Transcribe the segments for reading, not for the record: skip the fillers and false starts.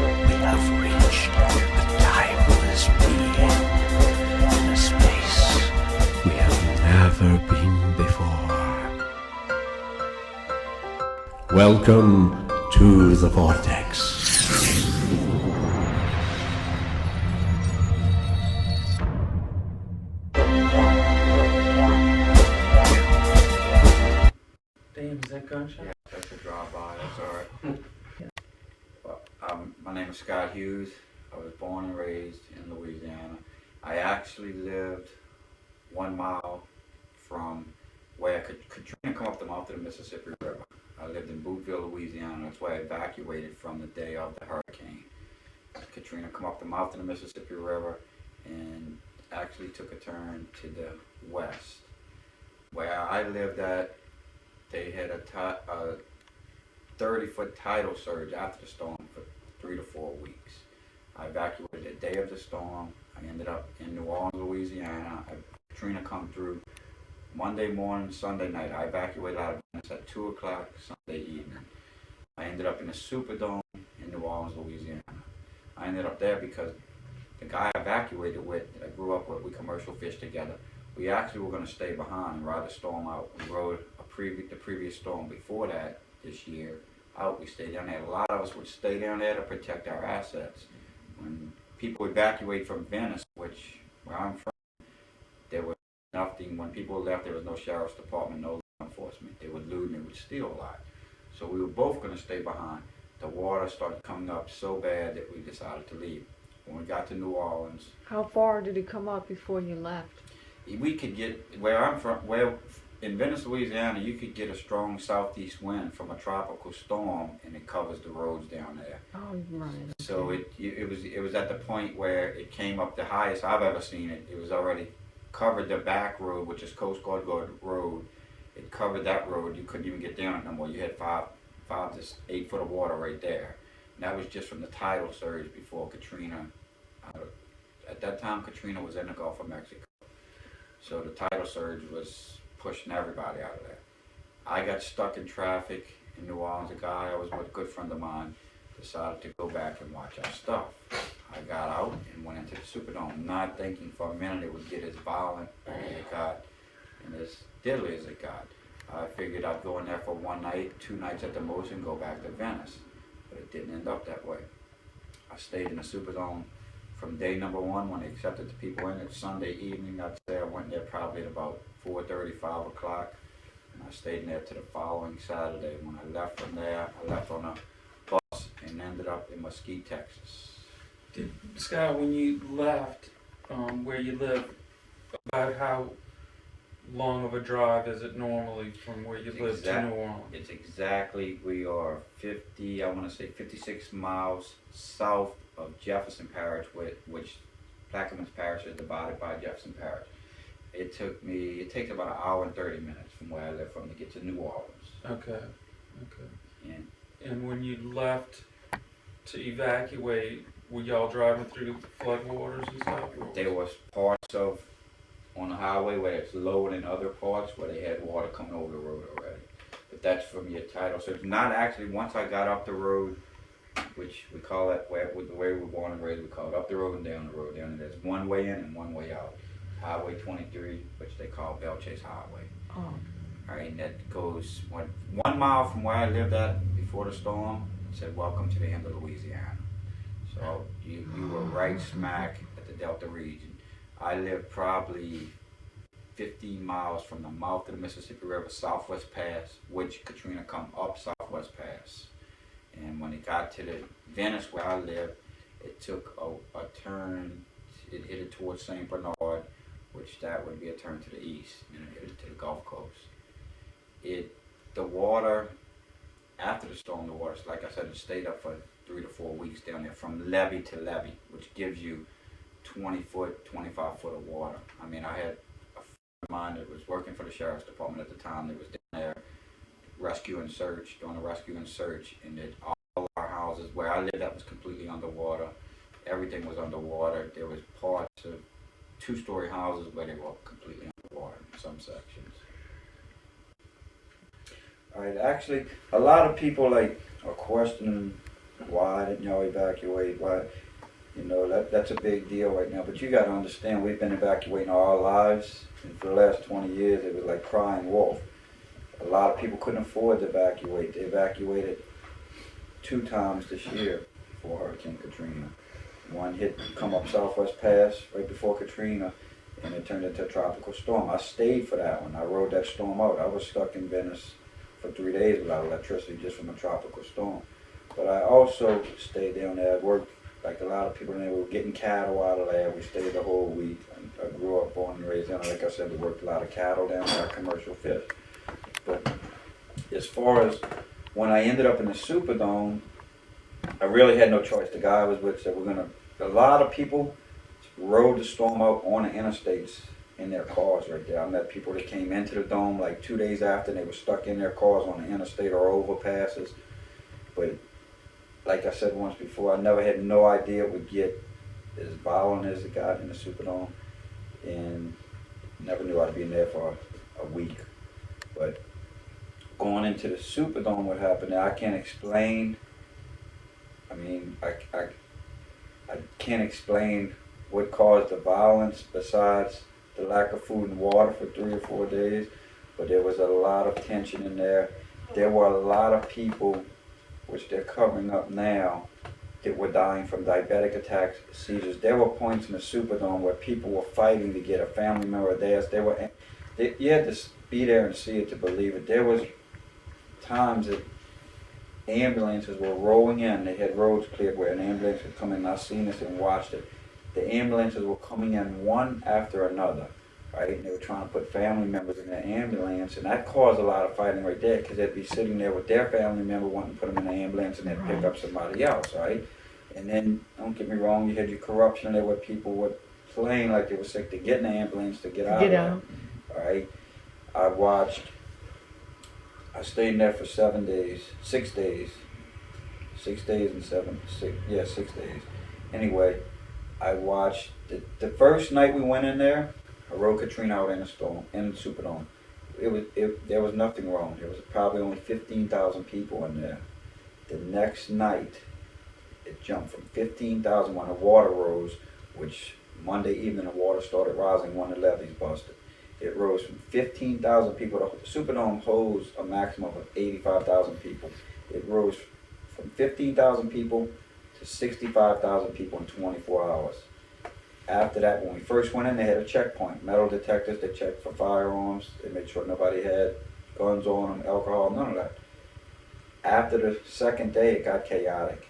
We have reached the timeless being in a space we have never been before. Welcome to the Vortex. Damn, is that gunshot? Yeah, that's a drive-by, that's alright. Well, my name is Scott Hughes. I was born and raised in Louisiana. I actually lived 1 mile from where Katrina come up the mouth of the Mississippi River. I lived in Bootville, Louisiana. That's where I evacuated from the day of the hurricane. Katrina come up the mouth of the Mississippi River and actually took a turn to the west. Where I lived at, they had a 30-foot tidal surge after the storm for 3 to 4 weeks. I evacuated the day of the storm. I ended up in New Orleans, Louisiana. Katrina come through Monday morning, Sunday night. I evacuated out of Venice at 2 o'clock Sunday evening. I ended up in the Superdome in New Orleans, Louisiana. I ended up there because the guy I evacuated with, I grew up with, we commercial fished together. We actually were going to stay behind and ride the storm out. We rode the previous storm before that this year out. We stayed down there. A lot of us would stay down there to protect our assets. When people evacuate from Venice, which where I'm from, there was nothing. When people left, there was no sheriff's department, no law enforcement. They would loot and they would steal a lot. So we were both going to stay behind. The water started coming up so bad that we decided to leave. When we got to New Orleans, How far did it come up before you left? we could get where I'm from. Where in Venice, Louisiana, you could get a strong southeast wind from a tropical storm, and it covers the roads down there. Oh, right. So it was at the point where it came up the highest I've ever seen it. It was already covered the back road, which is Coast Guard Road. It covered that road. You couldn't even get down it no more. You had 5 to 8 foot of water right there. And that was just from the tidal surge before Katrina. At that time, Katrina was in the Gulf of Mexico. So the tidal surge was pushing everybody out of there. I got stuck in traffic in New Orleans. A guy I was with, a good friend of mine, decided to go back and watch our stuff. I got out and went into the Superdome, not thinking for a minute it would get as violent as it got and as deadly as it got. I figured I'd go in there for 1 night, 2 nights at the most, and go back to Venice. But it didn't end up that way. I stayed in the Superdome from day number 1 when they accepted the people in. It's Sunday evening. I'd say I went there probably at about 4:30, 5 o'clock. And I stayed in there to the following Saturday. When I left from there, I left on a bus and ended up in Mesquite, Texas. Scott, when you left where you live, about how long of a drive is it normally from where you live to New Orleans? It's exactly, we are 56 miles south of Jefferson Parish, which Plaquemines Parish is divided by Jefferson Parish. It takes about 1 hour and 30 minutes from where I live from to get to New Orleans. Okay. And when you left to evacuate, were y'all driving through the floodwaters and stuff? There was parts of on the highway where it's lower than other parts where they had water coming over the road already. But that's from your tidal. So it's not actually, once I got up the road, which we call it, with the way we were born and raised, we call it up the road and down the road. Down there's one way in and one way out. Highway 23, which they call Belle Chase Highway. Oh. All right, and that goes 1 mile from where I lived at before the storm. It said, "Welcome to the end of Louisiana." So you were right smack at the Delta region. I lived probably 15 miles from the mouth of the Mississippi River, Southwest Pass, which Katrina come up Southwest Pass. And when it got to the Venice where I lived, it took a turn. It headed towards St. Bernard, which that would be a turn to the east, and it headed to the Gulf Coast. The water, after the storm, the water, like I said, it stayed up for 3 to 4 weeks down there from levee to levee, which gives you 20 foot, 25 foot of water. I mean, I had a friend of mine that was working for the sheriff's department at the time that was down there doing a rescue and search, and that all our houses where I lived, that was completely underwater. Everything was underwater. There was parts of 2-story houses where they were completely underwater in some sections. All right, actually, a lot of people are questioning why didn't y'all evacuate? Why? You know, that's a big deal right now. But you got to understand, we've been evacuating all our lives, and for the last 20 years, it was like crying wolf. A lot of people couldn't afford to evacuate. They evacuated 2 times this year before Hurricane Katrina. One hit come up Southwest Pass right before Katrina, and it turned into a tropical storm. I stayed for that one. I rode that storm out. I was stuck in Venice for 3 days without electricity just from a tropical storm. But I also stayed down there. I worked like a lot of people, and they were getting cattle out of there. We stayed the whole week. I grew up, born and raised down there. Like I said, we worked a lot of cattle down there, commercial fish. But as far as when I ended up in the Superdome, I really had no choice. The guy I was with said, a lot of people rode the storm out on the interstates in their cars right there. I met people that came into the dome like 2 days after, and they were stuck in their cars on the interstate or overpasses. But like I said once before, I never had no idea it would get as violent as it got in the Superdome, and never knew I'd be in there for a week. But going into the Superdome, what happened there, I can't explain. I mean, I can't explain what caused the violence besides the lack of food and water for 3 or 4 days, but there was a lot of tension in there. There were a lot of people, which they're covering up now, that were dying from diabetic attacks, seizures. There were points in the Superdome where people were fighting to get a family member of theirs. You had to be there and see it to believe it. There was times that ambulances were rolling in. They had roads cleared where an ambulance would come in. I've seen this and watched it. The ambulances were coming in one after another, right? And they were trying to put family members in the ambulance, and that caused a lot of fighting right there, because they'd be sitting there with their family member wanting to put them in the ambulance, and they'd pick up somebody else, right? And then, don't get me wrong, you had your corruption there where people were playing like they were sick to get in the ambulance to get out of there, right? I stayed in there for 6 days. 6 days and 6 days. Anyway, I watched, the first night we went in there, I rode Katrina out in the Superdome. There was nothing wrong. There was probably only 15,000 people in there. The next night, it jumped from 15,000 when the water rose, which Monday evening the water started rising when the levees busted. It rose from 15,000 people. The Superdome holds a maximum of 85,000 people. It rose from 15,000 people to 65,000 people in 24 hours. After that, when we first went in, they had a checkpoint. Metal detectors, they checked for firearms. They made sure nobody had guns on them, alcohol, none of that. After the second day, it got chaotic.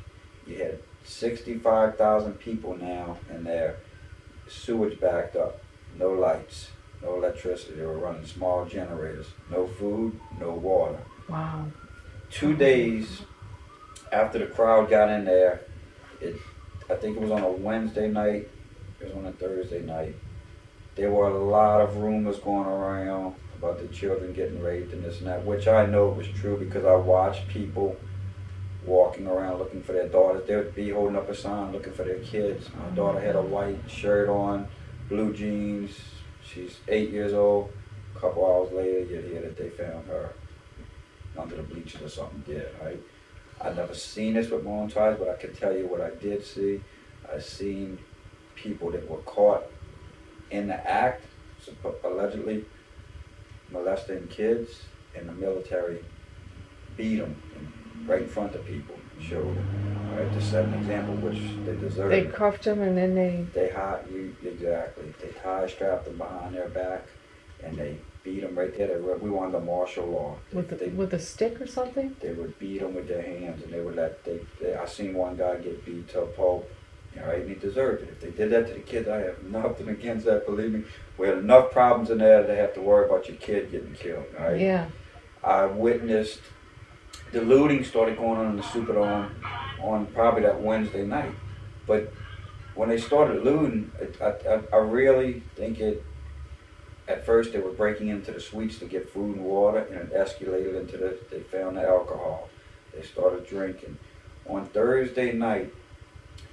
You had 65,000 people now in there. Sewage backed up, no lights, no electricity. They were running small generators. No food, no water. Wow. 2 days after the crowd got in there, I think it was on a Wednesday night, it was on a Thursday night, there were a lot of rumors going around about the children getting raped and this and that, which I know was true because I watched people walking around looking for their daughters. They would be holding up a sign looking for their kids. My daughter had a white shirt on, blue jeans. She's 8 years old. A couple hours later, you hear that they found her under the bleachers or something dead, right? I've never seen this with my own eyes, but I can tell you what I did see. I seen people that were caught in the act, allegedly molesting kids, and the military beat them right in front of people and showed them, right, to set an example, which they deserved. They cuffed him and then They high strapped them behind their back, and they beat them right there. We wanted the martial law. with a stick or something? They would beat them with their hands, and they would I seen one guy get beat to a pulp, right, and he deserved it. If they did that to the kids, I have nothing against that, believe me. We had enough problems in there to have to worry about your kid getting killed, right? Yeah. I witnessed the looting started going on in the Superdome on probably that Wednesday night. But when they started looting, I really think at first they were breaking into the suites to get food and water, and it escalated into they found the alcohol. They started drinking. On Thursday night,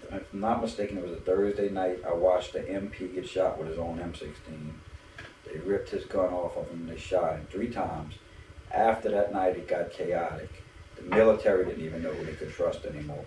if I'm not mistaken, it was a Thursday night, I watched the MP get shot with his own M16. They ripped his gun off of him and they shot him 3 times. After that night, it got chaotic. The military didn't even know who they could trust anymore.